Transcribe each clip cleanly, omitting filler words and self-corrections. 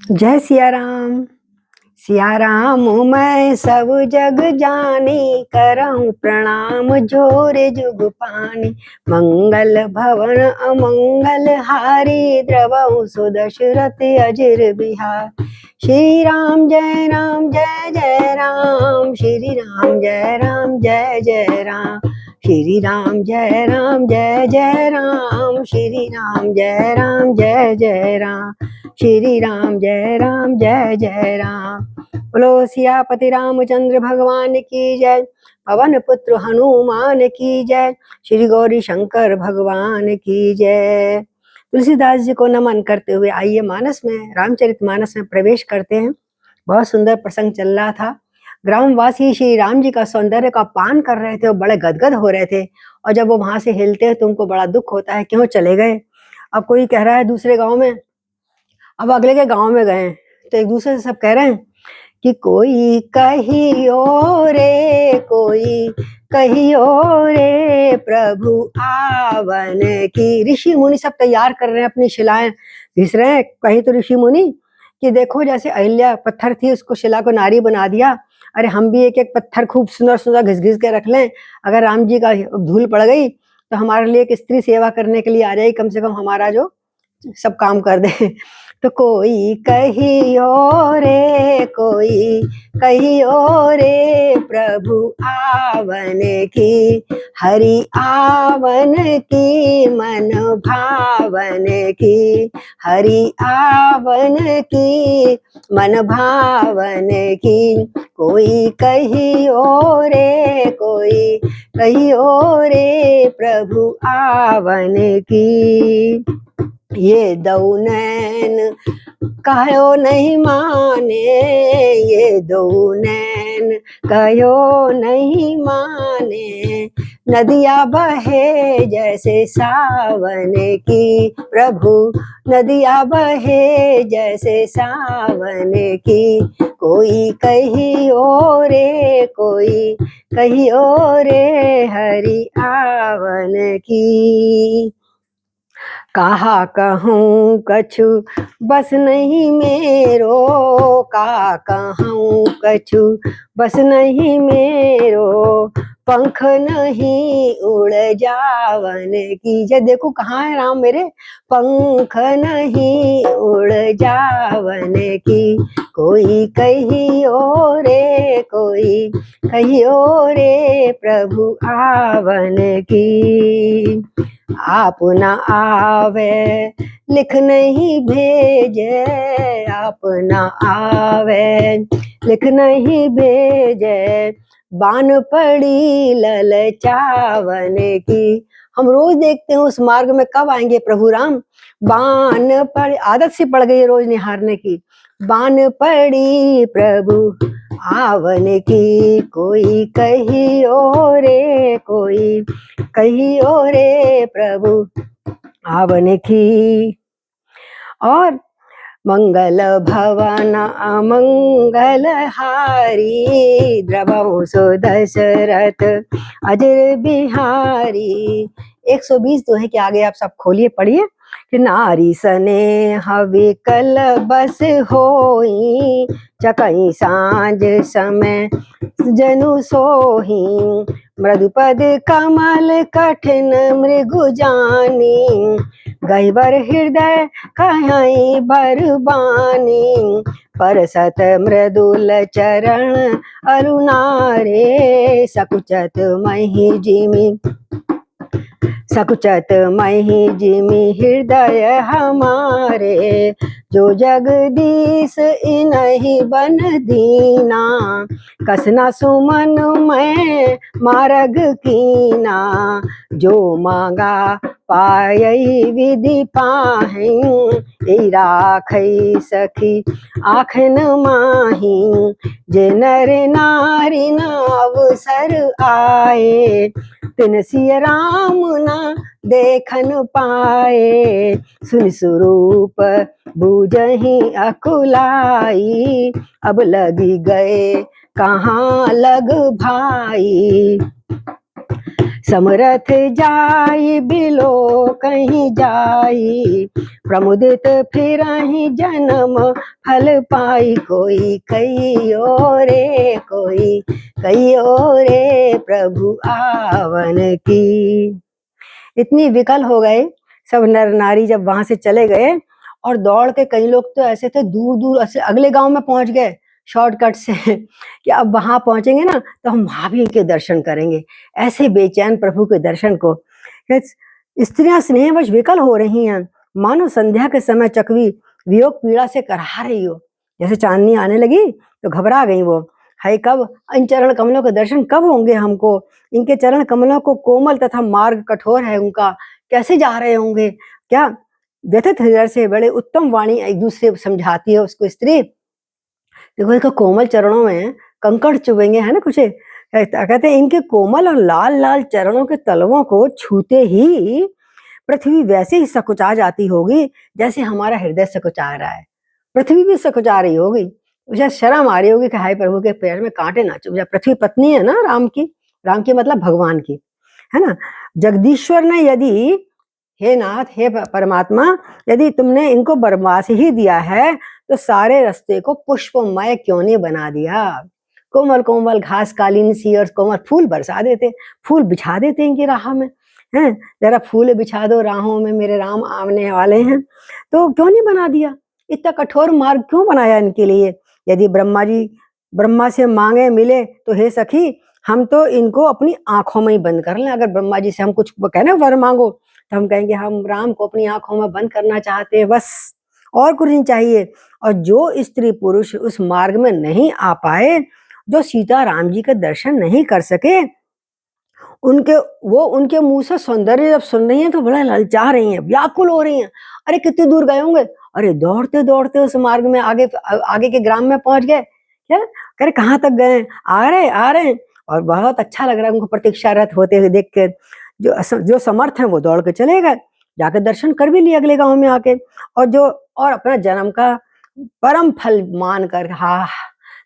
जय सिया राम। सिया राम मैं सब जग जानी, करहूँ प्रणाम जोरे जुग पानी। मंगल भवन अमंगल हारी, द्रवहु सुदशरथ अजिर बिहार। श्री राम जय राम जय जय राम, श्री राम जय राम जय जय राम, श्री राम जय राम जय जय राम, श्री राम जय राम जय जय राम, श्री राम जय राम जय जय राम। बोलो सियापति रामचंद्र भगवान की जय, पवन पुत्र हनुमान की जय, श्री गौरी शंकर भगवान की जय। तुलसीदास जी को नमन करते हुए आइए मानस में, रामचरितमानस में प्रवेश करते हैं। बहुत सुंदर प्रसंग चल रहा था। ग्रामवासी श्री राम जी का सौंदर्य का पान कर रहे थे, वो बड़े गदगद हो रहे थे। और जब वो वहां से हिलते हैं तो उनको बड़ा दुख होता है, क्यों चले गए। अब कोई कह रहा है दूसरे गांव में, अब अगले के गांव में गए तो एक दूसरे से सब कह रहे हैं कि कोई कहियो रे, कोई कहियो रे, प्रभु आवन की। ऋषि मुनि सब तैयार कर रहे हैं, अपनी शिलाएं घिस रहे हैं। कहीं तो ऋषि मुनि कि देखो जैसे अहिल्या पत्थर थी, उसको शिला को नारी बना दिया। अरे हम भी एक एक पत्थर खूब सुंदर सुंदर घिस घिस के रख लें, अगर राम जी का धूल पड़ गई तो हमारे लिए एक स्त्री सेवा करने के लिए आ जाएगी, कम से कम हमारा जो सब काम कर दे। तो कोई कहियो रे, कोई कहियो रे, प्रभु आवन की। हरि आवन की, मन भावन की। हरि आवन की, मन भावन की। कोई कहियो रे, कोई कहियो रे, प्रभु आवन की। ये दो नैन कहो नहीं माने, ये दो नैन कहो नहीं माने। नदिया बहे जैसे सावन की, प्रभु नदिया बहे जैसे सावन की। कोई कहियो रे, कोई कहियो रे, हरि आवन की। कहा कहूँ कछु बस नहीं मेरो, कहा कहूँ कछु बस नहीं मेरो। पंख नहीं उड़ जावन की। जय देखो कहाँ है राम मेरे, पंख नहीं उड़ जावन की। कोई कहियो रे, कोई कहियो रे, प्रभु आवन की। आप न आवे लिख नहीं भेजे, आप न आवे लिख नहीं भेजे। बान पड़ी ललचावन की। हम रोज देखते हैं उस मार्ग में कब आएंगे प्रभु राम। बान पड़, आदत सी पड़ गई है रोज निहारने की। बान पड़ी प्रभु आवन की। कोई कहियो रे, कोई कहियो रे, प्रभु आवन की। और मंगल भवन अमंगल हारी, द्रवहु सुदशरथ अजिर बिहारी। 120 दोहे के आगे आप सब खोलिए पढ़िए कि नारी स्नेह विकल बस होई, चकई सांझ समय जनु सोही। मृदुपद कमल कठिन मृगु जानी, गहिबर हृदय कहीं बरबानी। परसत मृदुल चरण अरुणारे, सकुचत मही जिमि सकुचत मही जिमि हृदय हमारे। जो जगदीश इन्हीं बन दीना, कसना सुमन में मार्ग कीना। जो मांगा पायई विधि पाहिं, ए राखई सखी आखन माही। जे नर नारी न अवसर आए, तिन सिय राम न देखन पाए। सुन स्वरूप बूझहि अकुलाई, अब लगी गए कहाँ लग भाई। समरथ जाई बिलो कहीं जाई, प्रमुदित फिरहि जन्म फल पाई। कोई कहियो रे, कोई कहियो रे, प्रभु आवन की। इतनी विकल हो गए सब नर नारी जब वहां से चले गए, और दौड़ के कई लोग तो ऐसे थे दूर दूर ऐसे अगले गांव में पहुंच गए शॉर्टकट से कि अब वहां पहुंचेंगे ना तो हम वहां भी इनके दर्शन करेंगे। ऐसे बेचैन प्रभु के दर्शन को स्त्रियां स्नेहवश विकल हो रही हैं, मानो संध्या के समय चकवी वियोग पीड़ा से करहा रही हो। जैसे चांदनी आने लगी तो घबरा गई वो, हाय कब इन चरण कमलों के दर्शन कब होंगे हमको। इनके चरण कमलों को कोमल तथा मार्ग कठोर है उनका, कैसे जा रहे होंगे। क्या व्यथित हृदय से बड़े उत्तम वाणी एक दूसरे समझाती है उसको स्त्री। देखो इसको कोमल चरणों में कंकड़ चुभेंगे, है ना कुछ कहते हैं इनके कोमल और लाल लाल चरणों के तलवों को छूते ही पृथ्वी वैसे ही सकुचा जाती होगी जैसे हमारा हृदय सकुचा रहा है। पृथ्वी भी सकुचा रही होगी, उसे शर्म आ रही होगी कि हाय प्रभु के पैर में कांटे ना चुभ जाए। पृथ्वी पत्नी है ना राम की मतलब भगवान की, है ना। जगदीश्वर ने यदि, हे नाथ हे परमात्मा, यदि तुमने इनको बरमास ही दिया है तो सारे रास्ते को पुष्पमय क्यों नहीं बना दिया। कोमल कोमल घास कालीन सी और कोमल फूल बरसा देते, फूल बिछा देते इनकी राह में, हैं जरा फूल बिछा दो राहों में, मेरे राम आने वाले हैं। तो क्यों नहीं बना दिया, इतना कठोर मार्ग क्यों बनाया इनके लिए। यदि ब्रह्मा से मांगे मिले तो हे सखी हम तो इनको अपनी आंखों में ही बंद कर लें। अगर ब्रह्मा जी से हम कुछ कहना वर मांगो तो हम कहेंगे हम राम को अपनी आंखों में बंद करना चाहते हैं, बस और कुछ नहीं चाहिए। और जो स्त्री पुरुष उस मार्ग में नहीं आ पाए, जो सीता राम जी के दर्शन नहीं कर सके, उनके मुंह से सौंदर्य जब सुन रही हैं तो बड़ा ललचा रही हैं, व्याकुल हो रही हैं। अरे कितनी दूर गए होंगे, अरे दौड़ते दौड़ते उस मार्ग में आगे के ग्राम में पहुंच गए। क्या करे कहाँ तक गए, आ रहे हैं। और बहुत अच्छा लग रहा है उनको प्रतीक्षारत होते हुए देख के। जो समर्थ है वो दौड़ के चले गए, जाकर दर्शन कर भी लिए अगले गांव में आके। और अपना जन्म का परम फल मान कर, हाँ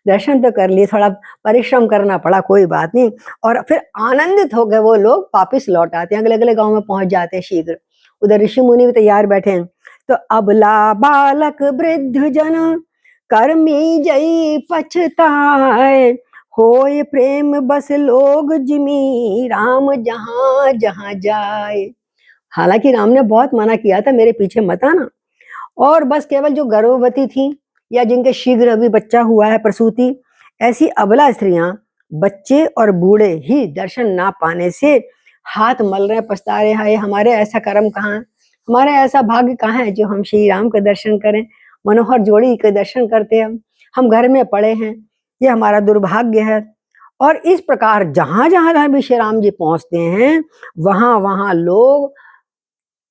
दर्शन तो कर लिए, थोड़ा परिश्रम करना पड़ा कोई बात नहीं। और फिर आनंदित हो गए वो लोग, वापिस लौट आते हैं, अगले अगले गांव में पहुंच जाते हैं शीघ्र। उधर ऋषि मुनि भी तैयार बैठे हैं। तो अबला बालक वृद्ध जन कर्मी जई पछताए, होय प्रेम बस लोग जिमी राम जहां जहां जाए। हालांकि राम ने बहुत मना किया था मेरे पीछे मत आना, और बस केवल जो गर्भवती थी या जिनके शीघ्र अभी बच्चा हुआ है प्रसूति, ऐसी अबला स्त्रियां, बच्चे और बूढ़े ही दर्शन ना पाने से हाथ मल रहे पछता रहे हैं, हमारे ऐसा कर्म कहाँ है, हमारे ऐसा भाग्य कहाँ है जो हम श्री राम के दर्शन करें, मनोहर जोड़ी के दर्शन करते हैं, हम घर में पड़े हैं, ये हमारा दुर्भाग्य है। और इस प्रकार जहां जहां भी श्री राम जी पहुंचते हैं वहां वहां लोग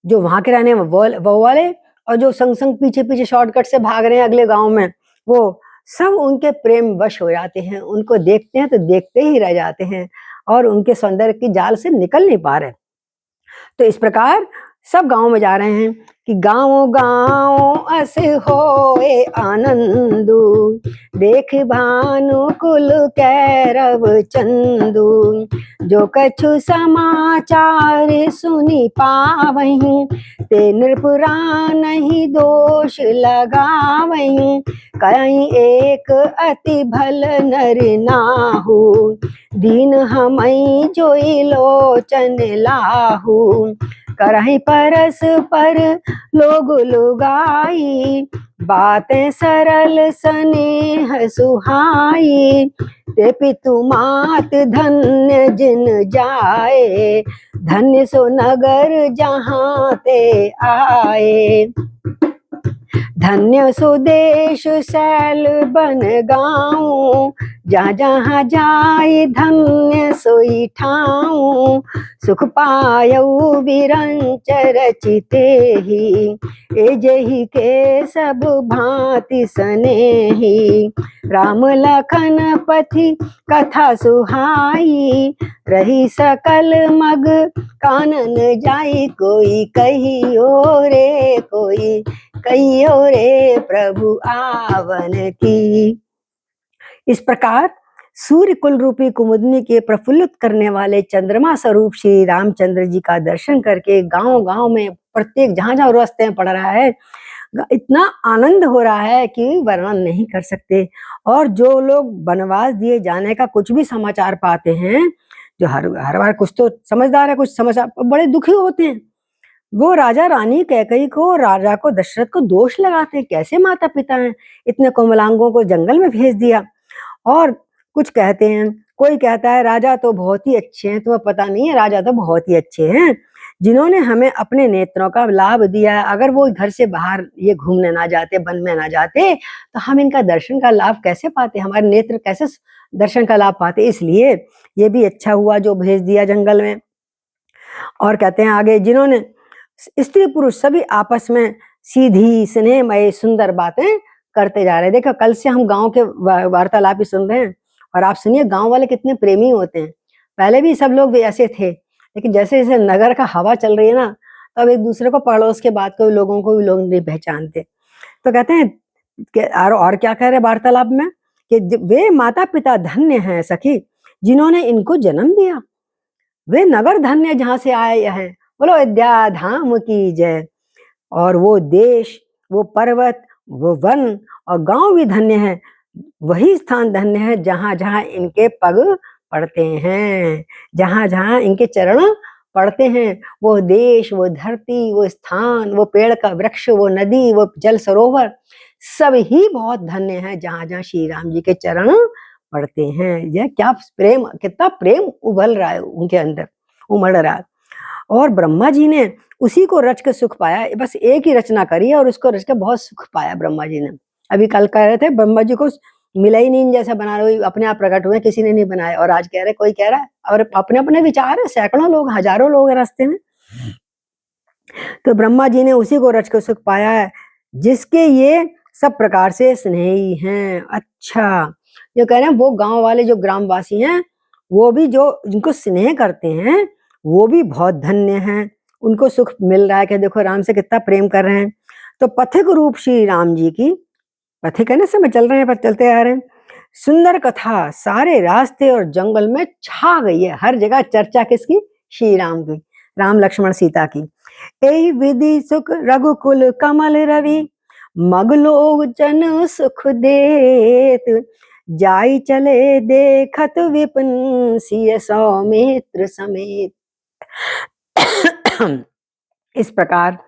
जो वहां के रहने वो वाले और जो संग संग पीछे पीछे शॉर्टकट से भाग रहे हैं अगले गांव में, वो सब उनके प्रेम वश हो जाते हैं। उनको देखते हैं तो देखते ही रह जाते हैं और उनके सौंदर्य की जाल से निकल नहीं पा रहे। तो इस प्रकार सब गांव में जा रहे हैं कि गांव गांव अस होए आनंदु, देख भानु कुल कैरव चंदु, जो कछु समाचार सुनी पावहीं, ते नृपुरा नहीं दोष लगावहीं, कहीं एक अति भल नर नाहु, दीन हमई जोई लोचन लाहू, करहि परस पर लोग लुगाई, बातें सरल स्नेह सुहाई, ते पितु मात धन्य जिन जाए, धन्य सो नगर जहाँ ते आए, धन्य सुदेश शैल बन गाँव, जहाँ जहाँ जाए धन्य सोई ठाऊं, सुख पायऊ विरंच रचिते ही, एजहि के सब भांति सनेही, राम लखन पथि कथा सुहाई, रही सकल मग कानन जाई, कोई कहियो रे कोई कहियो रे प्रभु आवन की। इस प्रकार सूर्य कुल रूपी कुमुदनी के प्रफुल्लित करने वाले चंद्रमा स्वरूप श्री रामचंद्र जी का दर्शन करके गांव गांव में प्रत्येक जहां जहां रास्ते में पड़ रहा है, इतना आनंद हो रहा है कि वर्णन नहीं कर सकते। और जो लोग वनवास दिए जाने का कुछ भी समाचार पाते हैं, जो हर हर बार कुछ तो समझदार है, कुछ समाचार बड़े दुखी होते हैं। वो राजा रानी कैकई को, राजा को दशरथ को दोष लगाते हैं, कैसे माता पिता हैं, इतने कोमलांगों को जंगल में भेज दिया। और कुछ कहते हैं, कोई कहता है राजा तो बहुत ही अच्छे हैं, तुम्हें पता नहीं है, राजा तो बहुत ही अच्छे हैं, जिन्होंने हमें अपने नेत्रों का लाभ दिया है। अगर वो घर से बाहर ये घूमने ना जाते, वन में ना जाते, तो हम इनका दर्शन का लाभ कैसे पाते, हमारे नेत्र कैसे दर्शन का लाभ पाते। इसलिए ये भी अच्छा हुआ जो भेज दिया जंगल में। और कहते हैं आगे, जिन्होंने स्त्री पुरुष सभी आपस में सीधी स्नेहमय सुंदर बातें करते जा रहे हैं। देखो कल से हम गांव के वार्तालाप ही सुन रहे हैं, और आप सुनिए गांव वाले कितने प्रेमी होते हैं। पहले भी सब लोग ऐसे थे, लेकिन जैसे जैसे नगर का हवा चल रही है ना, तो अब एक दूसरे को, पड़ोस के बात को लोगों को भी लोग नहीं पहचानते। तो कहते हैं कि और क्या कह रहे वार्तालाप में, कि वे माता पिता धन्य हैं सखी, जिन्होंने इनको जन्म दिया। वे नगर धन्य जहां से आए हैं, बोलो अयोध्या धाम की जय। और वो देश, वो पर्वत, वो वन और गांव भी धन्य है। वही स्थान धन्य है जहां जहां इनके पग पड़ते हैं, जहां जहां इनके चरण पड़ते हैं। वो देश, वो धरती, वो स्थान, वो पेड़ का वृक्ष, वो नदी, वो जल सरोवर, सब ही बहुत धन्य है जहां जहां श्री राम जी के चरण पड़ते हैं। यह क्या प्रेम, कितना प्रेम उबल रहा है उनके अंदर, उमड़ रहा है। और ब्रह्मा जी ने उसी को रच के सुख पाया, बस एक ही रचना करी और उसको रच के बहुत सुख पाया ब्रह्मा जी ने। अभी कल कह रहे थे ब्रह्मा जी को मिला ही नहीं, जैसा बना रहे, अपने आप प्रकट हुए, किसी ने नहीं बनाया। और आज कह रहे, कोई कह रहा है, और अपने अपने विचार है, सैकड़ों लोग, हजारों लोग हैं रास्ते में। तो ब्रह्मा जी ने उसी को रच के सुख पाया है, जिसके ये सब प्रकार से स्नेही हैं। अच्छा, जो कह रहे हैं वो गांव वाले जो ग्रामवासी हैं, वो भी जो जिनको स्नेह करते हैं, वो भी बहुत धन्य हैं, उनको सुख मिल रहा है कि देखो राम से कितना प्रेम कर रहे हैं। तो पथिक रूप श्री राम जी की, पथिक है ना, समय चल रहे हैं, पर चलते आ रहे हैं, सुंदर कथा सारे रास्ते और जंगल में छा गई है। हर जगह चर्चा किसकी, श्री राम की, राम लक्ष्मण सीता की। एहि विधि सुख रघुकुल कमल रवि, मगलो जन सुख देत, जाई चले देखत विपिन सिय सौमित्र समेत। इस प्रकार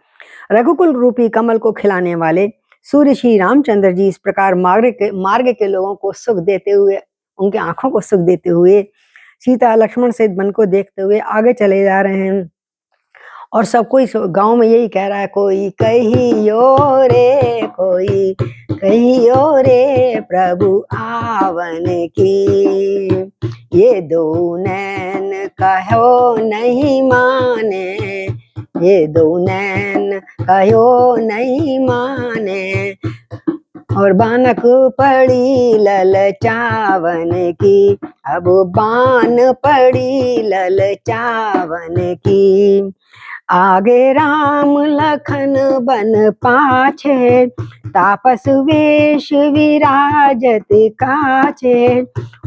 रघुकुल रूपी कमल को खिलाने वाले सूर्य श्री रामचंद्र जी इस प्रकार मार्ग के लोगों को सुख देते हुए, उनके आंखों को सुख देते हुए, सीता लक्ष्मण सहित वन को देखते हुए आगे चले जा रहे हैं। और सब कोई गांव में यही कह रहा है, कोई कहियो रे, कोई कहियो रे प्रभु आवन की, ये दो नैन कहो नहीं माने, ये दो नैन कहो नहीं माने, और बानक पड़ी ललचावन की, अब बान पड़ी ललचावन की। आगे राम लखन बन पाछे, तापस वेश विराजत काछे,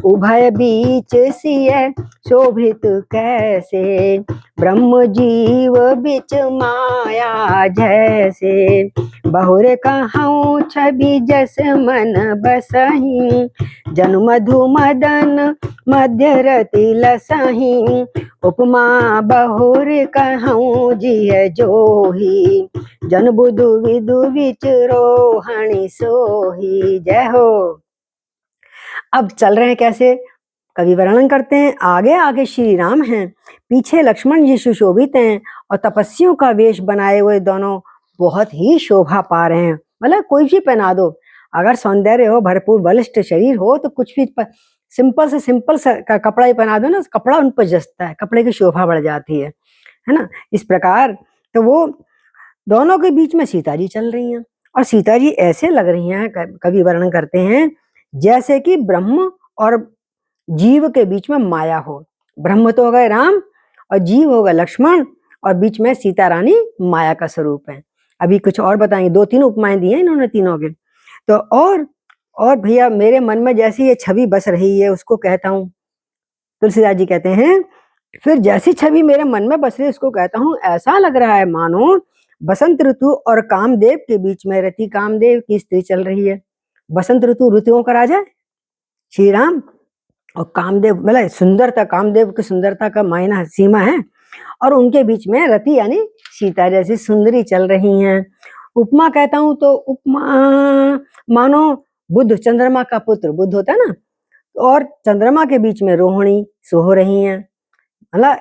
उभय बीच सिय शोभित कैसे, ब्रह्म जीव बिच माया जैसे, बहुर कहूँ छवि जस मन बसही, जनु मधु मदन मध्य रति लसही, उपमा बहुर कहूँ जिय जोही, जन बुधु विदु विचरो हणि सोही। जय हो। अब चल रहे हैं कैसे, कवि वर्णन करते हैं। आगे आगे श्री राम हैं, पीछे लक्ष्मण जी सुशोभित हैं, और तपस्वियों का वेश बनाए हुए दोनों बहुत ही शोभा पा रहे हैं। मतलब कोई भी पहना दो, अगर सौंदर्य हो, भरपूर बलिष्ठ शरीर हो, तो कुछ भी सिंपल से सिंपल का कपड़ा ही पहना दो ना, कपड़ा उन पर जचता है, कपड़े की शोभा बढ़ जाती है ना। इस प्रकार तो वो दोनों के बीच में सीता जी चल रही हैं, और सीता जी ऐसे लग रही हैं, कवि वर्णन करते हैं, जैसे कि ब्रह्म और जीव के बीच में माया हो। ब्रह्म तो हो गए राम, और जीव हो गए लक्ष्मण, और बीच में सीता रानी माया का स्वरूप है। अभी कुछ और बताएंगे, दो तीन उपमाएं दी हैं इन्होंने तीनों के। तो और और भैया मेरे मन में जैसी ये छवि बस रही है उसको कहता हूँ, तुलसीदास जी कहते हैं, फिर जैसी छवि मेरे मन में बस रही है उसको कहता हूँ, ऐसा लग रहा है मानो बसंत ऋतु और कामदेव के बीच में रति कामदेव की स्त्री चल रही है। बसंत ऋतु ऋतुओं का राजा है श्री राम, और कामदेव मतलब सुंदरता, कामदेव की सुंदरता का मायना सीमा है, और उनके बीच में रति यानी सीता जैसी सुंदरी चल रही हैं। उपमा कहता हूं तो उपमा मानो बुध, चंद्रमा का पुत्र बुध होता है ना, और चंद्रमा के बीच में रोहिणी सो रही हैं। मतलब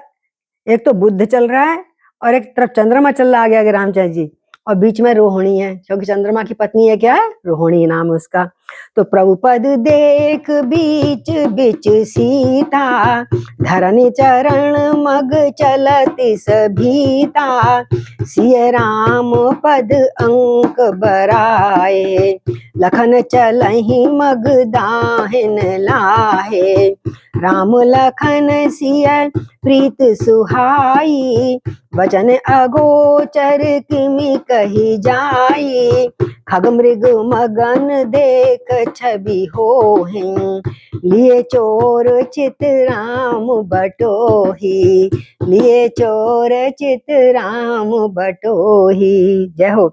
एक तो बुध चल रहा है और एक तरफ चंद्रमा चल रहा, आगे आगे रामचंद्र जी, और बीच में रोहिणी है, क्योंकि चंद्रमा की पत्नी है, क्या है, रोहिणी नाम है उसका। तो प्रभुपद देख बीच बीच सीता, धरनी चरण मग चलति सभीता, सिय राम पद अंक बराए, लखन चलहि मग दाहिन लाहे, राम लखन सिय प्रीत सुहाई, वचन अगोचर किमि कही जाई, खग मृग मगन देख छवि होहिं, लिए चोर चित राम बटोही, लिए चोर चित राम बटोही। जय हो।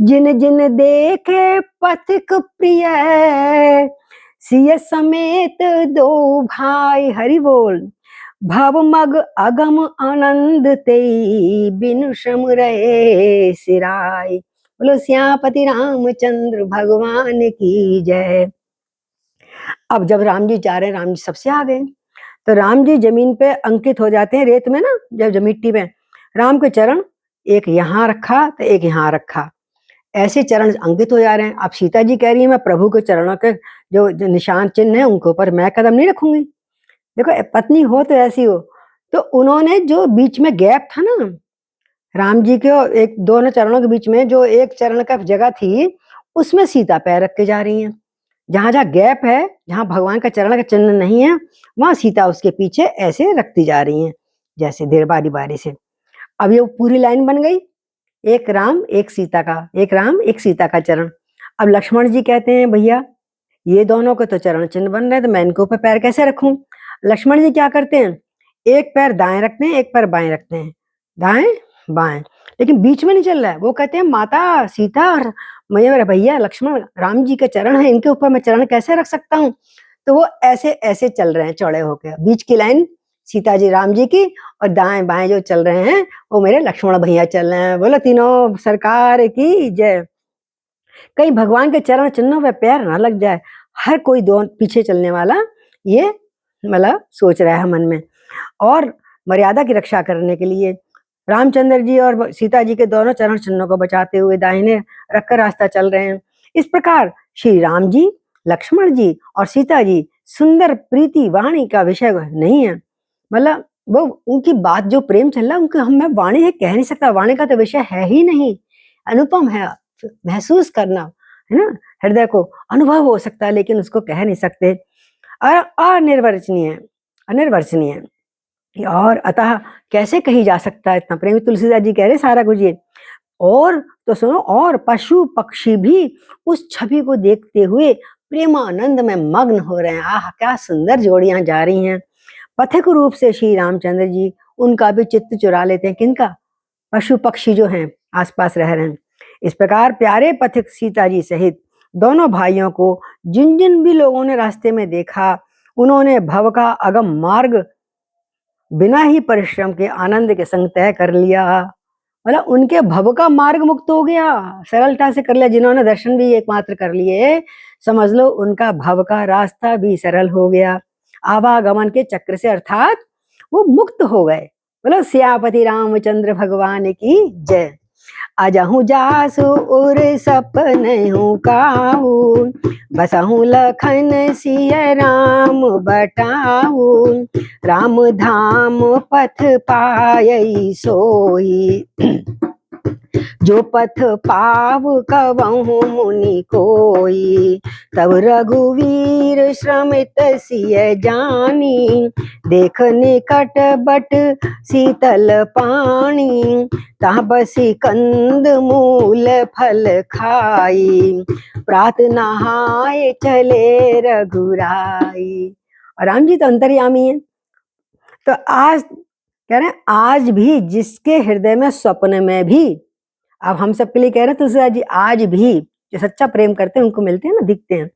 जिन जिन देखे पथिक प्रिय, सिय समेत दो भाई, हरि बोल, भव मग अगम आनंद तेई, बिनु श्रम रहे सिराय। बोलो सियापति रामचंद्र भगवान की जय। अब जब राम जी जा रहे हैं, राम जी सबसे आ गए, तो राम जी जमीन पे अंकित हो जाते हैं, रेत में ना, जब मिट्टी में राम के चरण एक यहाँ रखा तो एक यहाँ रखा, ऐसे चरण अंकित हो जा रहे हैं। अब सीता जी कह रही है मैं प्रभु के चरणों के जो निशान चिन्ह है उनके ऊपर मैं कदम नहीं रखूंगी। देखो पत्नी हो तो ऐसी हो, तो उन्होंने जो बीच में गैप था ना राम जी के और एक दोनों चरणों के बीच में, जो एक चरण का जगह थी उसमें सीता पैर रख के जा रही हैं। जहां जहां गैप है, जहां भगवान का चरण का चिन्ह नहीं है, वहां सीता उसके पीछे ऐसे रखती जा रही हैं, जैसे देर बारी बारी से। अब ये पूरी लाइन बन गई, एक राम एक सीता का, एक राम एक सीता का चरण। अब लक्ष्मण जी कहते हैं भैया ये दोनों के तो चरण चिन्ह बन रहे हैं, तो मैं इनके ऊपर पैर कैसे रखूं। लक्ष्मण जी क्या करते हैं, एक पैर दाएं रखते हैं, एक पैर बाएं रखते हैं, दाएं बाएं, लेकिन बीच में नहीं चल रहा है। वो कहते हैं माता सीता और मेरे भैया लक्ष्मण राम जी के चरण है, इनके ऊपर मैं चरण कैसे रख सकता हूँ। तो वो ऐसे ऐसे चल रहे हैं चौड़े होकर, बीच की लाइन सीता जी राम जी की, और दाएं बाएं जो चल रहे हैं वो मेरे लक्ष्मण भैया चल रहे हैं। बोलो तीनों सरकार की जय। कहीं भगवान के चरण चिन्हों पे पैर ना लग जाए, हर कोई दो पीछे चलने वाला ये मतलब सोच रहा है मन में। और मर्यादा की रक्षा करने के लिए रामचंद्र जी और सीता जी के दोनों चरण चिन्हों को बचाते हुए दाहिने रखकर रास्ता चल रहे हैं। इस प्रकार श्री राम जी, लक्ष्मण जी और सीता जी सुंदर प्रीति वाणी का विषय नहीं है, मतलब वो उनकी बात जो प्रेम चल रहा है उनके हम मैं वाणी है कह नहीं सकता, वाणी का तो विषय है ही नहीं, अनुपम है, महसूस करना है ना, हृदय को अनुभव हो सकता है लेकिन उसको कह नहीं सकते, और अनिर्वचनीय, अनिर्वचनीय। और अतः कैसे कही जा सकता है इतना प्रेम। तुलसीदास जी कह रहे सारा कुछ ये। और तो सुनो, और पशु पक्षी भी उस छवि को देखते हुए प्रेमानंद में मग्न हो रहे हैं। आह क्या सुंदर जोड़ियां जा रही हैं। पथिक रूप से श्री रामचंद्र जी उनका भी चित्त चुरा लेते हैं। किनका? पशु पक्षी जो हैं आसपास रह रहे हैं। इस प्रकार प्यारे पथिक सीता जी सहित दोनों भाइयों को जिन जिन भी लोगों ने रास्ते में देखा, उन्होंने भव का अगम मार्ग बिना ही परिश्रम के आनंद के संग तय कर लिया। मतलब उनके भव का मार्ग मुक्त हो गया, सरलता से कर लिया। जिन्होंने दर्शन भी एकमात्र कर लिए, समझ लो उनका भव का रास्ता भी सरल हो गया, आवागमन के चक्र से, अर्थात वो मुक्त हो गए। बोलो सियापति रामचंद्र भगवान की जय। अजहु जासु उर सपनहु काहू, बसहु लखन सिय राम बटाऊ, राम धाम पथ पायई सोई, जो पथ पाव कवहु मुनि कोई, तब रघुवीर श्रमित सिय जानी, देख निकट बट शीतल पानी, तहाँ बसी कंद मूल फल खाई, प्रात नहाए चले रघुराई। और राम जी तो अंतर्यामी है। तो आज कह रहे हैं, आज भी जिसके हृदय में स्वप्न में भी, अब हम सबके लिए कह रहे हैं तुलसीदास जी, आज भी जो सच्चा प्रेम करते हैं उनको मिलते हैं ना, दिखते हैं।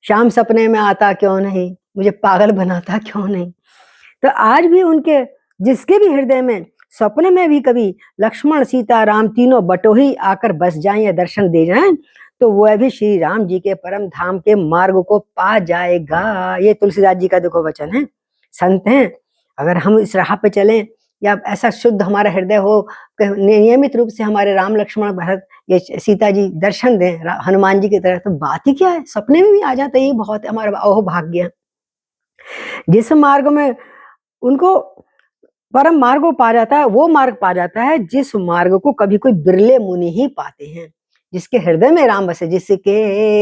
शाम सपने में आता क्यों नहीं, मुझे पागल बनाता क्यों नहीं। तो आज भी उनके, जिसके भी हृदय में स्वप्न में भी कभी लक्ष्मण सीता राम तीनों बटोही आकर बस जाएं या दर्शन दे जाएं, तो वह भी श्री राम जी के परम धाम के मार्ग को पा जाएगा। ये तुलसीदास जी का देखो वचन है, संत हैं। अगर हम इस राह पे चलें, या ऐसा शुद्ध हमारा हृदय हो, नियमित रूप से हमारे राम लक्ष्मण भरत ये सीता जी दर्शन दें हनुमान जी की तरह, तो बात ही क्या है, सपने में भी आ जाता है। ये बहुत हमारा अहो भाग्य है। जिस मार्ग में उनको परम मार्ग को पा जाता है, वो मार्ग पा जाता है जिस मार्ग को कभी कोई बिरले मुनि ही पाते हैं। जिसके हृदय में राम बसे, जिसके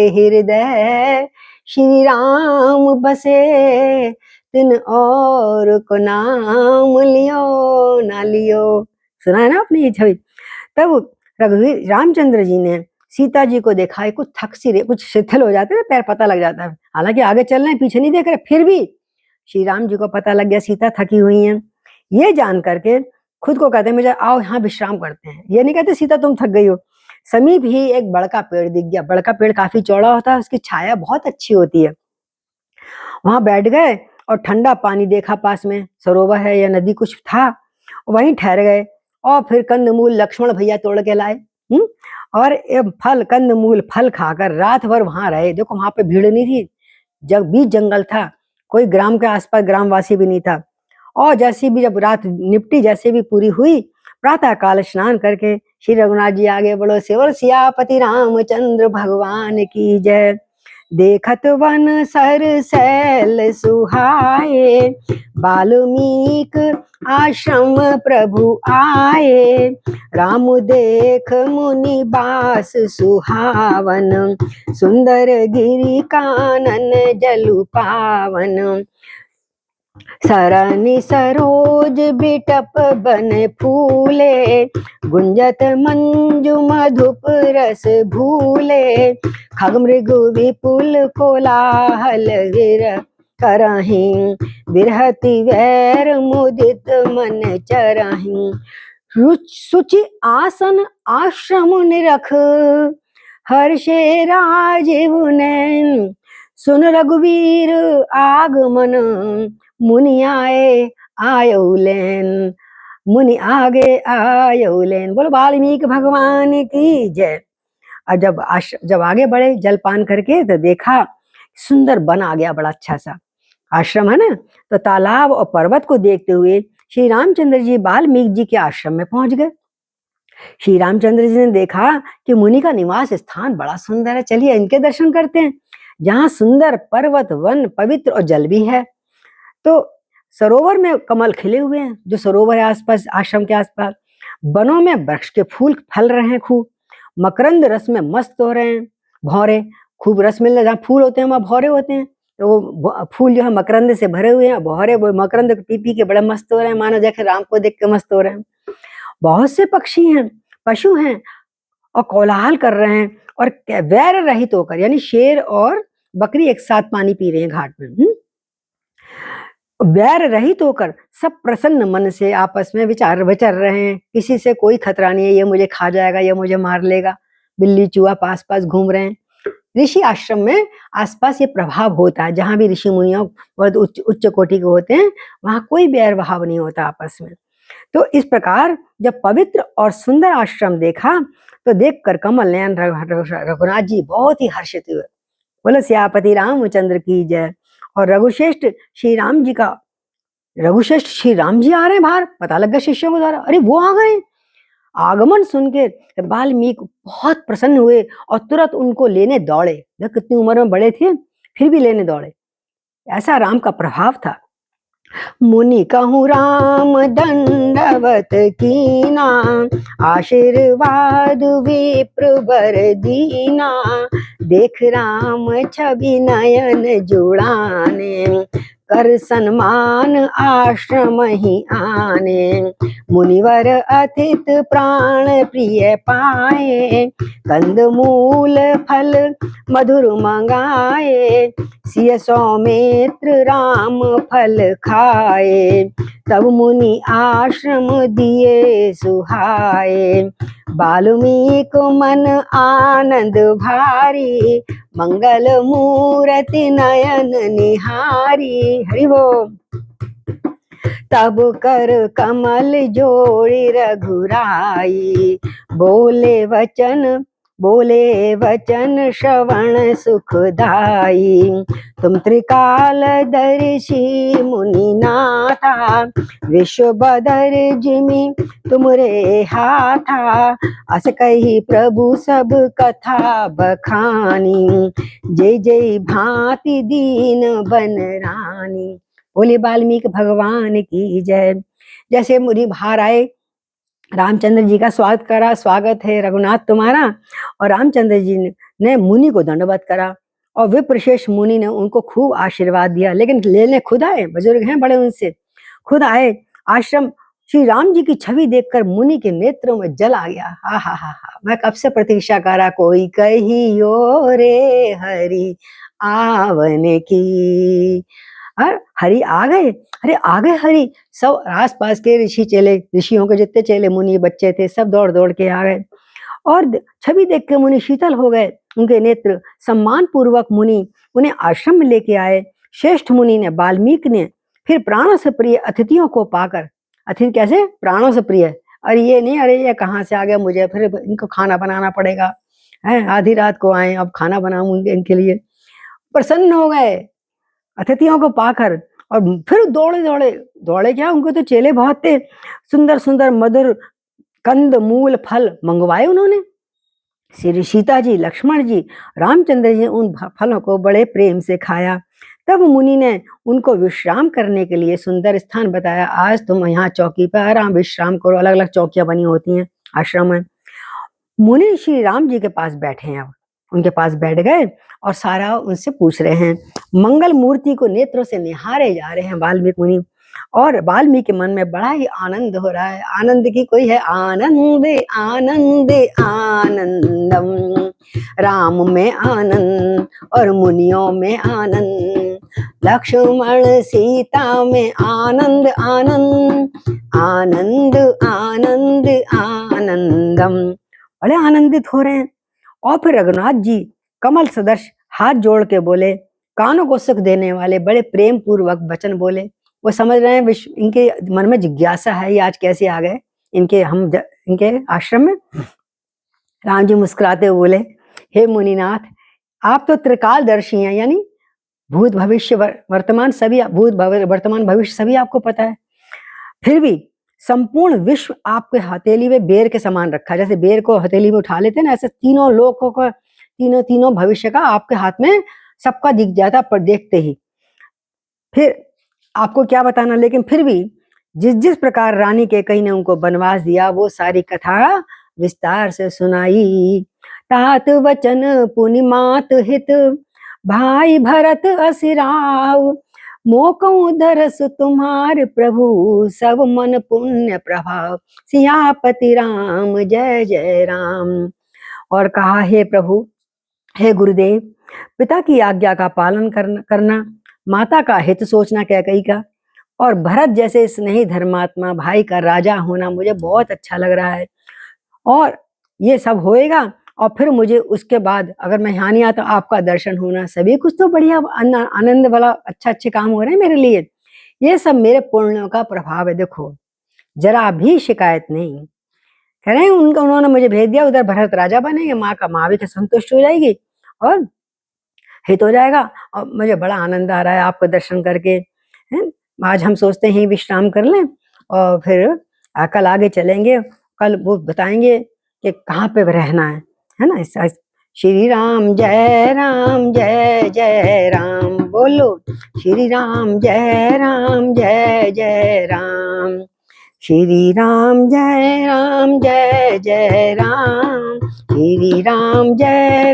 हृदय श्री राम बसे, तिन और को नाम लियो ना लियो। सुना है ना आपने ये छवि। तब रघुवीर रामचंद्र जी ने सीता जी को देखा है, कुछ थक सी रहे, कुछ शिथिल हो जाते हैं, पैर पता लग जाता है। हालांकि आगे चल रहे हैं, पीछे नहीं देख रहे, फिर भी श्री राम जी को पता लग गया सीता थकी हुई हैं। ये जान करके खुद को कहते हैं मुझे आओ यहाँ विश्राम करते हैं। ये नहीं कहते सीता तुम थक गई हो। समीप ही एक बड़का पेड़ दिख गया। बड़का पेड़ काफी चौड़ा होता है, उसकी छाया बहुत अच्छी होती है। वहां बैठ गए और ठंडा पानी देखा, पास में सरोवर है या नदी कुछ था, वहीं ठहर गए। और फिर कंदमूल लक्ष्मण भैया तोड़ के लाए, और फल कंदमूल फल खाकर रात भर वहां रहे। देखो वहां पे भीड़ नहीं थी, जब बीच जंगल था, कोई ग्राम के आसपास ग्रामवासी भी नहीं था। और जैसी भी जब रात निपटी, जैसे भी पूरी हुई, प्रातः काल स्नान करके श्री रघुनाथ जी आगे बढ़ो सेवर सियापति रामचंद्र भगवान की जय। देखत वन सर सैल सुहाए, बाल्मीक आश्रम प्रभु आए, राम देख मुनि बास सुहावन, सुंदर गिरि कानन जलु पावन, सरनि सरोज बिटप बन फूले, गुंजत मंजु मधुप रस भूले, खग मृग विपुल कोलाहल गिर करहीं, बिरहति वैर मुदित मन चरहीं, सुचि आसन आश्रम निरख, हर्षे राजीव नैन, सुन रघुवीर आगमन, मुनि आए आयौलेन, मुनि आगे आयौलेन। बोलो वाल्मीकि भगवान की जय। और जब आगे बढ़े जलपान करके, तो देखा सुंदर बन आ गया, बड़ा अच्छा सा आश्रम है ना। तो तालाब और पर्वत को देखते हुए श्री रामचंद्र जी वाल्मीकि जी के आश्रम में पहुंच गए। श्री रामचंद्र जी ने देखा कि मुनि का निवास स्थान बड़ा सुंदर है, चलिए इनके दर्शन करते हैं। जहाँ सुंदर पर्वत वन पवित्र और जल भी है। तो सरोवर में कमल खिले हुए हैं, जो सरोवर है आसपास, आश्रम के आसपास। वनों में वृक्ष के फूल फल रहे हैं खूब, मकरंद रस में मस्त हो रहे हैं भौरे, खूब रस मिल रहा है। जहाँ फूल होते हैं वहाँ भौरे होते हैं, तो वो फूल जो है मकरंद से भरे हुए हैं, भौरे वो मकरंद पी पी के बड़े मस्त हो रहे हैं, मानो जैसे राम को देख के मस्त हो रहे हैं। बहुत से पक्षी हैं, पशु हैं, और कोलाहल कर रहे हैं, और वैर रहित होकर, यानी शेर और बकरी एक साथ पानी पी रहे हैं घाट में। वैर रहित होकर सब प्रसन्न मन से आपस में विचर रहे हैं। किसी से कोई खतरा नहीं है, ये मुझे खा जाएगा, ये मुझे मार लेगा, बिल्ली चूहा पास पास घूम रहे हैं। ऋषि आश्रम में आसपास ये प्रभाव होता है। जहां भी ऋषि मुनियों बहुत उच्च कोटि के होते हैं, वहां कोई बैर भाव नहीं होता आपस में। तो इस प्रकार जब पवित्र और सुंदर आश्रम देखा, तो देखकर कमल नयन रघुनाथ जी बहुत ही हर्षित हुए। बोलो सियापति रामचंद्र की जय। और रघुश्रेष्ठ श्री राम जी आ रहे हैं बाहर, पता लग गया शिष्यों के द्वारा, अरे वो आ गए। आगमन सुन के वाल्मीकि बहुत प्रसन्न हुए और तुरंत उनको लेने दौड़े। देख कितनी उम्र में बड़े थे, फिर भी लेने दौड़े। ऐसा राम का प्रभाव था। मुनि कहूँ राम दंडवत कीना, आशीर्वाद विप्र बर दीना, देख राम छवि नयन जुड़ाने, कर सन्मान आश्रम ही आने, मुनिवर अथित प्राण प्रिय पाए, कंद मूल फल मधुर मंगाए, सिय सौमित्र राम फल खाए, तब मुनि आश्रम दिए सुहाए, वाल्मीक मन आनंद भारी, मंगल मूर्ति नयन निहारी। हरि बोल। तब कर कमल जोड़ी रघुराई, बोले वचन श्रवण सुखदाई, तुम त्रिकाल दर्शी मुनि नाथा, विश्व बदर जिमि तुमरे हाथा, अस कही प्रभु सब कथा बखानी, जय जय भांति दीन बन रानी। बोले वाल्मीकि भगवान की जय। जैसे मुनि बाहर आए, रामचंद्र जी का स्वागत करा, स्वागत है रघुनाथ तुम्हारा, और रामचंद्र जी ने मुनि को दंडवत करा, और विप्रशेष मुनि ने उनको खूब आशीर्वाद दिया, लेकिन लेने खुद आए, बुजुर्ग हैं बड़े, उनसे खुद आए आश्रम। श्री राम जी की छवि देखकर मुनि के नेत्रों में जल आ गया। हा हा हा हा, मैं कब से प्रतीक्षा करा, कोई कहियो रे हरि आवन की। हरि आ गए, अरे आ गए हरि। सब आस पास के ऋषि चेले, ऋषियों के जितने चेले मुनि बच्चे थे, सब दौड़ दौड़ के आ गए, और छवि देख के मुनि शीतल हो गए, उनके नेत्र सम्मान पूर्वक मुनि उन्हें आश्रम में लेके आए। श्रेष्ठ मुनि ने, वाल्मीकि ने फिर प्राणों से प्रिय अतिथियों को पाकर, अतिथि कैसे, प्राणों से प्रिय, अरे ये नहीं, अरे ये कहाँ से आ गया, मुझे फिर इनको खाना बनाना पड़ेगा, है आधी रात को आए, अब खाना बनाऊंगे इनके लिए, प्रसन्न हो गए अतिथियों को पाकर। और फिर दौड़े दौड़े दौड़े क्या, उनको तो चेले बहुत थे, सुंदर सुंदर मधुर कंद मूल फल मंगवाए उन्होंने। श्री सीता जी, लक्ष्मण जी, रामचंद्र जी उन फलों को बड़े प्रेम से खाया। तब मुनि ने उनको विश्राम करने के लिए सुंदर स्थान बताया, आज तुम यहाँ चौकी पर आराम विश्राम करो। अलग अलग चौकियां बनी होती हैं आश्रम में। मुनि श्री राम जी के पास बैठे हैं, अब उनके पास बैठ गए और सारा उनसे पूछ रहे हैं। मंगल मूर्ति को नेत्रों से निहारे जा रहे हैं वाल्मीकि मुनि, और वाल्मीकि के मन में बड़ा ही आनंद हो रहा है। आनंद की कोई है, आनंद आनंद आनंदम, राम में आनंद और मुनियों में आनंद, लक्ष्मण सीता में आनंद आनंद, आनंद आनंद आनंदम, बड़े आनंदित हो रहे हैं। और फिर रघुनाथ जी कमल सदृश हाथ जोड़ के बोले, कानों को सुख देने वाले बड़े प्रेम पूर्वक वचन बोले। वो समझ रहे हैं, इनके मन में जिज्ञासा है, ये आज कैसे आ गए इनके आश्रम में। राम जी मुस्कुराते हुए बोले, हे मुनिनाथ, आप तो त्रिकालदर्शी हैं, यानी भूत भविष्य वर्तमान सभी, भूत वर्तमान भविष्य सभी आपको पता है, फिर भी संपूर्ण विश्व आपके हथेली में बेर के समान रखा, जैसे बेर को हथेली में उठा लेते हैं ना, ऐसे तीनों लोगों को, तीनों भविष्य का आपके हाथ में सबका दिख जाता पर देखते ही। फिर आपको क्या बताना, लेकिन फिर भी जिस जिस प्रकार रानी कैकेयी ने उनको वनवास दिया, वो सारी कथा विस्तार से सुनाई। तात वचन पुनि मात हित, भाई भरत असिराव, मोकऊ दरस तुम्हार प्रभु, सब मन पुण्य प्रभाव, सियापति राम जय जय राम। और कहा, हे प्रभु, हे गुरुदेव, पिता की आज्ञा का पालन करना, माता का हित सोचना कैकेयी का, और भरत जैसे स्नेही धर्मात्मा भाई का राजा होना मुझे बहुत अच्छा लग रहा है। और ये सब होएगा, और फिर मुझे उसके बाद अगर मैं यहाँ नहीं आता, आपका दर्शन होना, सभी कुछ तो बढ़िया आनंद वाला अच्छे काम हो रहे हैं मेरे लिए। ये सब मेरे पुण्यों का प्रभाव है। देखो, जरा भी शिकायत नहीं कह रहे हैं, उन्होंने मुझे भेज दिया, उधर भरत राजा बनेंगे, माँ भी संतुष्ट हो जाएगी और हित हो जाएगा, और मुझे बड़ा आनंद आ रहा है आपको दर्शन करके। हैं, आज हम सोचते हैं विश्राम कर लें, और फिर कल आगे चलेंगे, कल वो बताएंगे कि कहाँ पे रहना है ना। श्री राम जय जय राम बोलो, श्री राम जय जय राम, श्री राम जय जय राम, श्री राम जय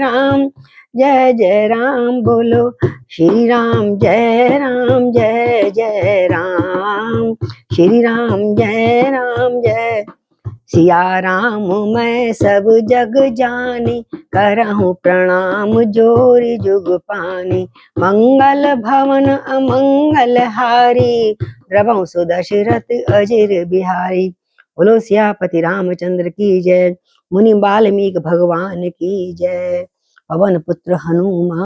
जय जय राम बोलो। श्री राम जय जय राम। श्री राम जय सिया राम मैं सब जग जानी, करहूँ प्रणाम जोरि जुग पानी। मंगल भवन अमंगल हारी, द्रवहु सुदशरथ अजिर बिहारी। बोलो सियापति रामचंद्र की जय। मुनि वाल्मीकि भगवान की जय। पवन पुत्र हनुमान।